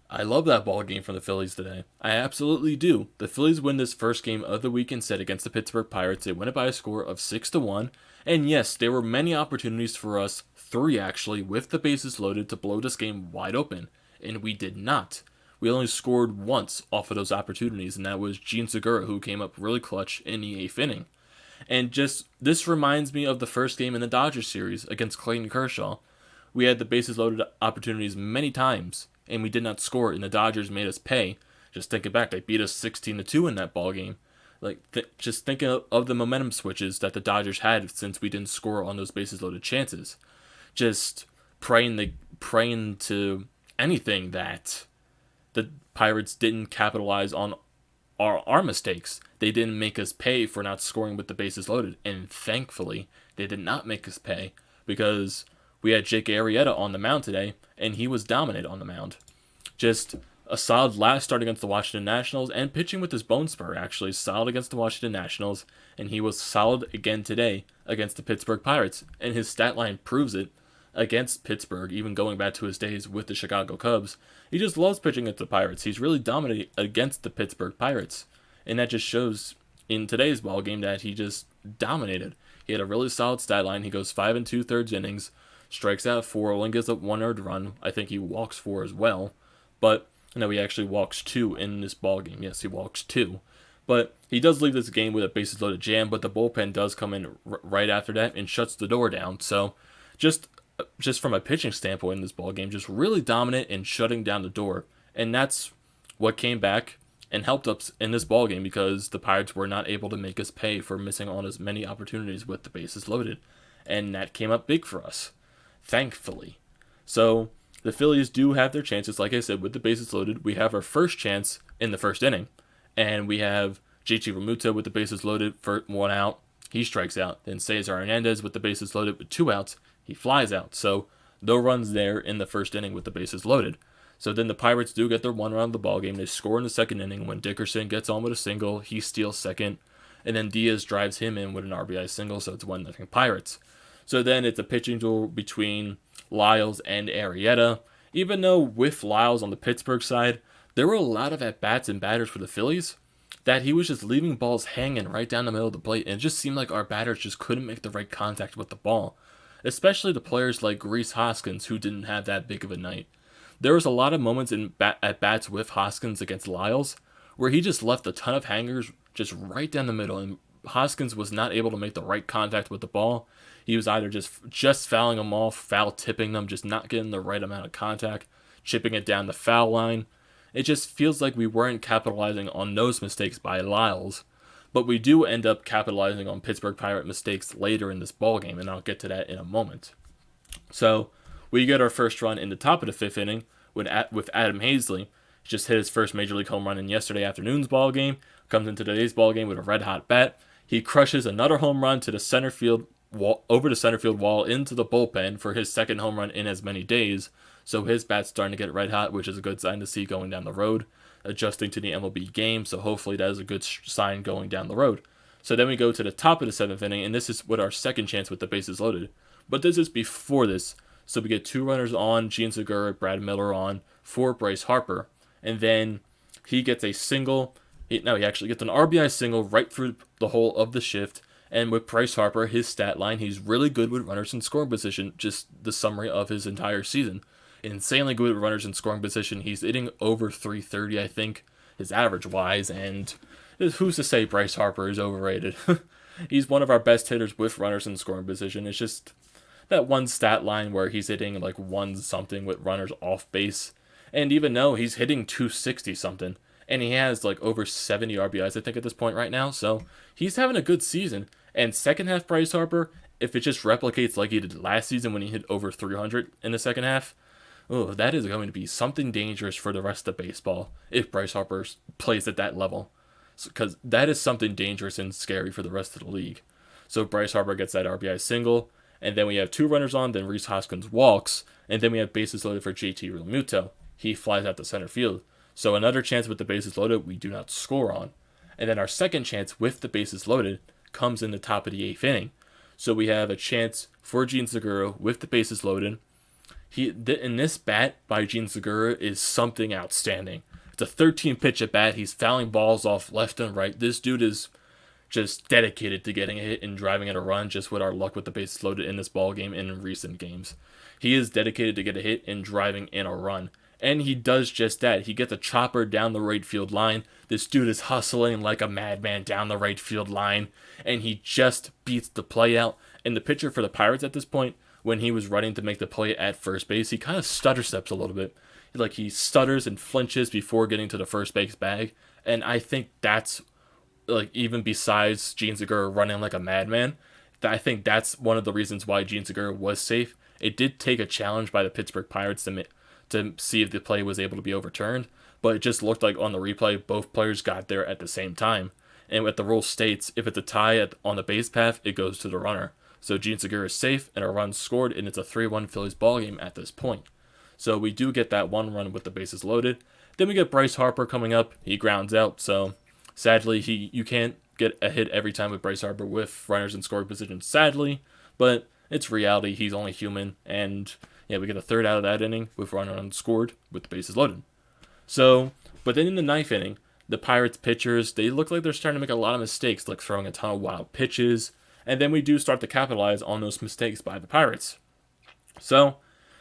I love that ball game from the Phillies today. I absolutely do. The Phillies win this first game of the weekend set against the Pittsburgh Pirates. They win it by a score of 6-1. And yes, there were many opportunities for us, three actually, with the bases loaded to blow this game wide open. And we did not. We only scored once off of those opportunities, and that was Gene Segura, who came up really clutch in the eighth inning. And just this reminds me of the first game in the Dodgers series against Clayton Kershaw. We had the bases loaded opportunities many times, and we did not score, and the Dodgers made us pay. Just thinking back, they beat us 16-2 in that ball game. Just thinking of the momentum switches that the Dodgers had since we didn't score on those bases loaded chances. Just praying to anything that the Pirates didn't capitalize on our mistakes. They didn't make us pay for not scoring with the bases loaded, and thankfully they did not make us pay because we had Jake Arrieta on the mound today, and he was dominant on the mound. Just a solid last start against the Washington Nationals, and pitching with his bone spur actually solid against the Washington Nationals, and he was solid again today against the Pittsburgh Pirates, and his stat line proves it against Pittsburgh, even going back to his days with the Chicago Cubs. He just loves pitching against the Pirates. He's really dominating against the Pittsburgh Pirates. And that just shows in today's ball game that he just dominated. He had a really solid stat line. He goes 5 2/3 innings, strikes out 4, only gives up 1 earned run. I think he walks 4 as well. But no, he actually walks 2 in this ball game. Yes, he walks 2. But he does leave this game with a bases loaded jam, but the bullpen does come in right after that and shuts the door down. So just just from a pitching standpoint in this ball game, just really dominant and shutting down the door. And that's what came back and helped us in this ball game because the Pirates were not able to make us pay for missing on as many opportunities with the bases loaded. And that came up big for us, thankfully. So the Phillies do have their chances. Like I said, with the bases loaded, we have our first chance in the first inning. And we have JT Realmuto with the bases loaded for 1 out. He strikes out. Then Cesar Hernandez with the bases loaded with 2 outs. He flies out. So no runs there in the first inning with the bases loaded. So then the Pirates do get their 1 run of the ball game. They score in the second inning when Dickerson gets on with a single. He steals second. And then Diaz drives him in with an RBI single. So it's 1-0 Pirates. So then it's a pitching duel between Lyles and Arrieta. Even though with Lyles on the Pittsburgh side, there were a lot of at-bats and batters for the Phillies that he was just leaving balls hanging right down the middle of the plate. And it just seemed like our batters just couldn't make the right contact with the ball. Especially the players like Rhys Hoskins, who didn't have that big of a night. There was a lot of moments at bats with Hoskins against Lyles where he just left a ton of hangers just right down the middle, and Hoskins was not able to make the right contact with the ball. He was either just fouling them off, foul tipping them, just not getting the right amount of contact, chipping it down the foul line. It just feels like we weren't capitalizing on those mistakes by Lyles. But we do end up capitalizing on Pittsburgh Pirate mistakes later in this ball game, and I'll get to that in a moment. So we get our first run in the top of the fifth inning with Adam Haseley. He just hit his first major league home run in yesterday afternoon's ball game. Comes into today's ball game with a red hot bat. He crushes another home run to the center field wall, over the center field wall into the bullpen for his second home run in as many days. So his bat's starting to get red hot, which is a good sign to see going down the road, adjusting to the MLB game. So hopefully that is a good sign going down the road. So then we go to the top of the seventh inning, and this is with our second chance with the bases loaded. But this is before this. So we get 2 runners on, Gene Segura, Brad Miller on, for Bryce Harper. And then he gets a single. He actually gets an RBI single right through the whole of the shift. And with Bryce Harper, his stat line, he's really good with runners in scoring position, just the summary of his entire season. Insanely good with runners in scoring position. He's hitting over 330, I think, his average-wise. And who's to say Bryce Harper is overrated? He's one of our best hitters with runners in scoring position. It's just that one stat line where he's hitting like 1 something with runners off base. And even though he's hitting 260 something, and he has like over 70 RBIs, I think, at this point right now. So he's having a good season. And second half Bryce Harper, if it just replicates like he did last season when he hit over 300 in the second half, that is going to be something dangerous for the rest of baseball if Bryce Harper plays at that level. Because that is something dangerous and scary for the rest of the league. So Bryce Harper gets that RBI single, and then we have 2 runners on, then Rhys Hoskins walks, and then we have bases loaded for JT Realmuto. He flies out to center field. So another chance with the bases loaded we do not score on. And then our second chance with the bases loaded comes in the top of the 8th inning. So we have a chance for Gene Segura with the bases loaded. In this bat by Gene Segura is something outstanding. It's a 13 pitch at bat. He's fouling balls off left and right. This dude is just dedicated to getting a hit and driving in a run, just with our luck with the bases loaded in this ball game and in recent games. He is dedicated to get a hit and driving in a run. And he does just that. He gets a chopper down the right field line. This dude is hustling like a madman down the right field line, and he just beats the play out. And the pitcher for the Pirates at this point, when he was running to make the play at first base, he kind of stutter steps a little bit. Like, he stutters and flinches before getting to the first base bag. And I think that's, like, even besides Gene Segura running like a madman, I think that's one of the reasons why Gene Segura was safe. It did take a challenge by the Pittsburgh Pirates to see if the play was able to be overturned, but it just looked like on the replay, both players got there at the same time. And what the rule states, if it's a tie on the base path, it goes to the runner. So Gene Segura is safe, and a run scored, and it's a 3-1 Phillies ballgame at this point. So we do get that one run with the bases loaded. Then we get Bryce Harper coming up. He grounds out, so sadly, you can't get a hit every time with Bryce Harper with runners in scoring position, sadly, but it's reality. He's only human, and yeah, we get a third out of that inning with runner unscored with the bases loaded. So, but then in the ninth inning, the Pirates pitchers, they look like they're starting to make a lot of mistakes, like throwing a ton of wild pitches, and then we do start to capitalize on those mistakes by the Pirates. So,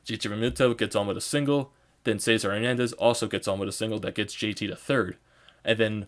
Jake Arrieta gets on with a single, then Cesar Hernandez also gets on with a single that gets JT to third, and then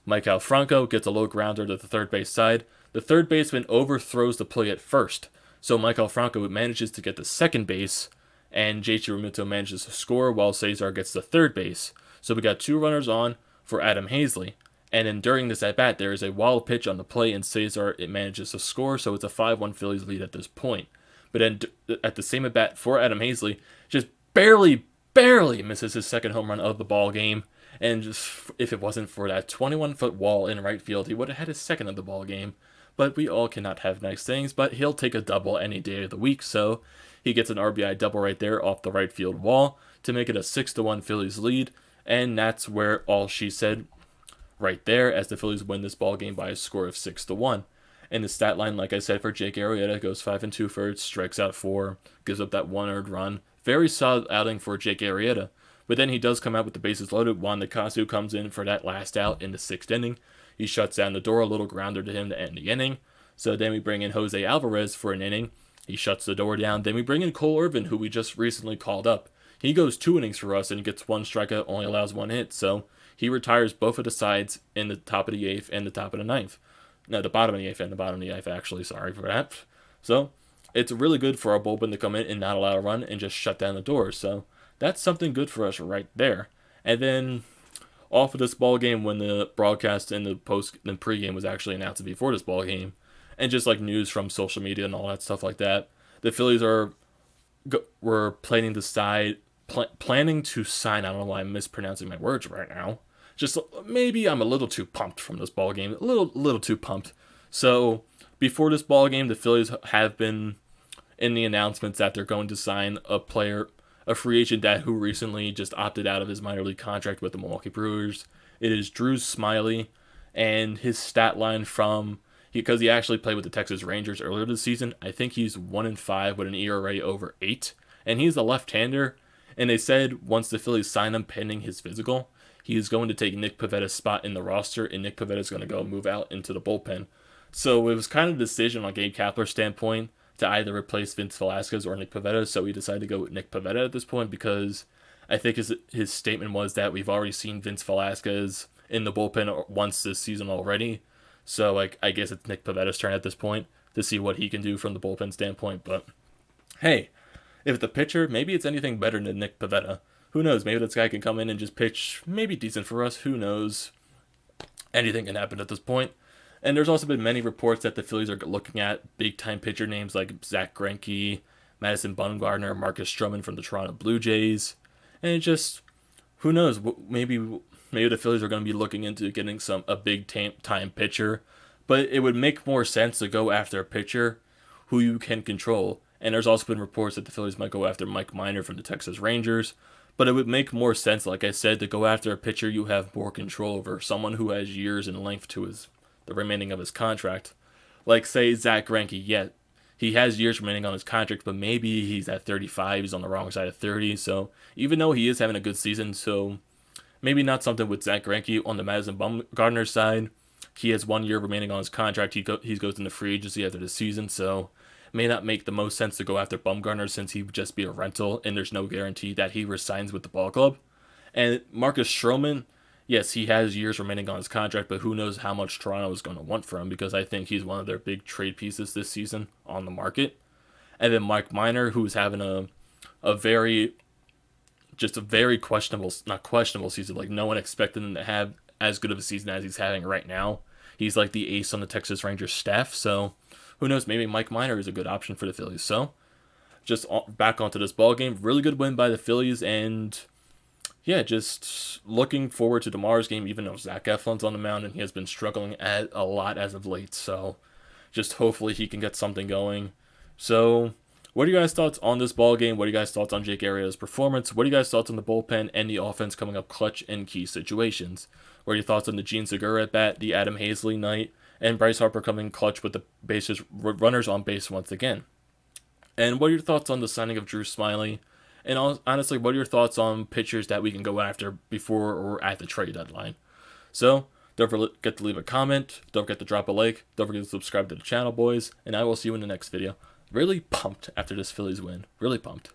Michael Franco gets a low grounder to the third base side. The third baseman overthrows the play at first, so Michael Franco manages to get to second base, and JT Arrieta manages to score while Cesar gets to third base. So we got two runners on for Adam Haseley, and then during this at-bat, there is a wild pitch on the play, and Cesar manages to score, so it's a 5-1 Phillies lead at this point. But then at the same at-bat for Adam Haseley, just barely misses his second home run of the ball game, and just, if it wasn't for that 21-foot wall in right field, he would have had his second of the ball game. But we all cannot have nice things, but he'll take a double any day of the week, so he gets an RBI double right there off the right field wall to make it a 6-1 Phillies lead, and that's where all she said right there, as the Phillies win this ball game by a score of 6-1. And the stat line, like I said, for Jake Arrieta goes 5 2/3, strikes out 4, gives up that 1 earned run. Very solid outing for Jake Arrieta. But then he does come out with the bases loaded. Juan Nicasio comes in for that last out in the 6th inning. He shuts down the door, a little grounder to him to end the inning. So then we bring in Jose Alvarez for an inning. He shuts the door down. Then we bring in Cole Irvin, who we just recently called up. He goes 2 innings for us and gets 1 strikeout, only allows 1 hit. So he retires both of the sides in the top of the 8th and the top of the 9th. No, the bottom of the 8th and the bottom of the 9th, actually. Sorry for that. So it's really good for our bullpen to come in and not allow a run and just shut down the doors. So that's something good for us right there. And then off of this ball game, when the broadcast and the pregame was actually announced before this ball game, and just like news from social media and all that stuff like that, the Phillies were planning to sign. I don't know why I'm mispronouncing my words right now. Just maybe I'm a little too pumped from this ball game, a little too pumped. So before this ball game, the Phillies have been in the announcements that they're going to sign a free agent who recently just opted out of his minor league contract with the Milwaukee Brewers. It is Drew Smyly, and his stat line because he actually played with the Texas Rangers earlier this season. I think he's 1-5 with an ERA over 8, and he's a left-hander. And they said once the Phillies sign him pending his physical, he is going to take Nick Pavetta's spot in the roster, and Nick Pavetta is going to move out into the bullpen. So it was kind of a decision on Gabe Kapler's standpoint to either replace Vince Velasquez or Nick Pavetta, so we decided to go with Nick Pavetta at this point because I think his statement was that we've already seen Vince Velasquez in the bullpen once this season already. So I guess it's Nick Pavetta's turn at this point to see what he can do from the bullpen standpoint. But hey, if it's a pitcher, maybe it's anything better than Nick Pavetta. Who knows? Maybe this guy can come in and just pitch maybe decent for us. Who knows? Anything can happen at this point. And there's also been many reports that the Phillies are looking at big-time pitcher names like Zach Greinke, Madison Bumgarner, Marcus Stroman from the Toronto Blue Jays. And it just, who knows? Maybe the Phillies are going to be looking into getting a big-time pitcher. But it would make more sense to go after a pitcher who you can control. And there's also been reports that the Phillies might go after Mike Minor from the Texas Rangers. But it would make more sense, like I said, to go after a pitcher you have more control over, someone who has years in length to the remaining of his contract. Like, say, Zach Greinke, he has years remaining on his contract, but maybe he's at 35. He's on the wrong side of 30. So even though he is having a good season, so maybe not something with Zach Greinke on the Madison Bumgarner side. He has 1 year remaining on his contract. He goes into free agency after the season, so it may not make the most sense to go after Bumgarner since he would just be a rental, and there's no guarantee that he resigns with the ball club. And Marcus Stroman, yes, he has years remaining on his contract, but who knows how much Toronto is going to want for him, because I think he's one of their big trade pieces this season on the market. And then Mike Minor, who's having a very questionable, not questionable season. Like, no one expected him to have as good of a season as he's having right now. He's like the ace on the Texas Rangers staff, so who knows, maybe Mike Minor is a good option for the Phillies. So just back onto this ball game, really good win by the Phillies, and yeah, just looking forward to tomorrow's game, even though Zach Eflin's on the mound and he has been struggling a lot as of late, so just hopefully he can get something going. So what are you guys' thoughts on this ball game? What are you guys' thoughts on Jake Arrieta's performance? What are you guys' thoughts on the bullpen and the offense coming up clutch in key situations? What are your thoughts on the Gene Segura at bat, the Adam Haseley night, and Bryce Harper coming clutch with the runners on base once again? And what are your thoughts on the signing of Drew Smyly? And honestly, what are your thoughts on pitchers that we can go after before or at the trade deadline? So don't forget to leave a comment. Don't forget to drop a like. Don't forget to subscribe to the channel, boys. And I will see you in the next video. Really pumped after this Phillies win. Really pumped.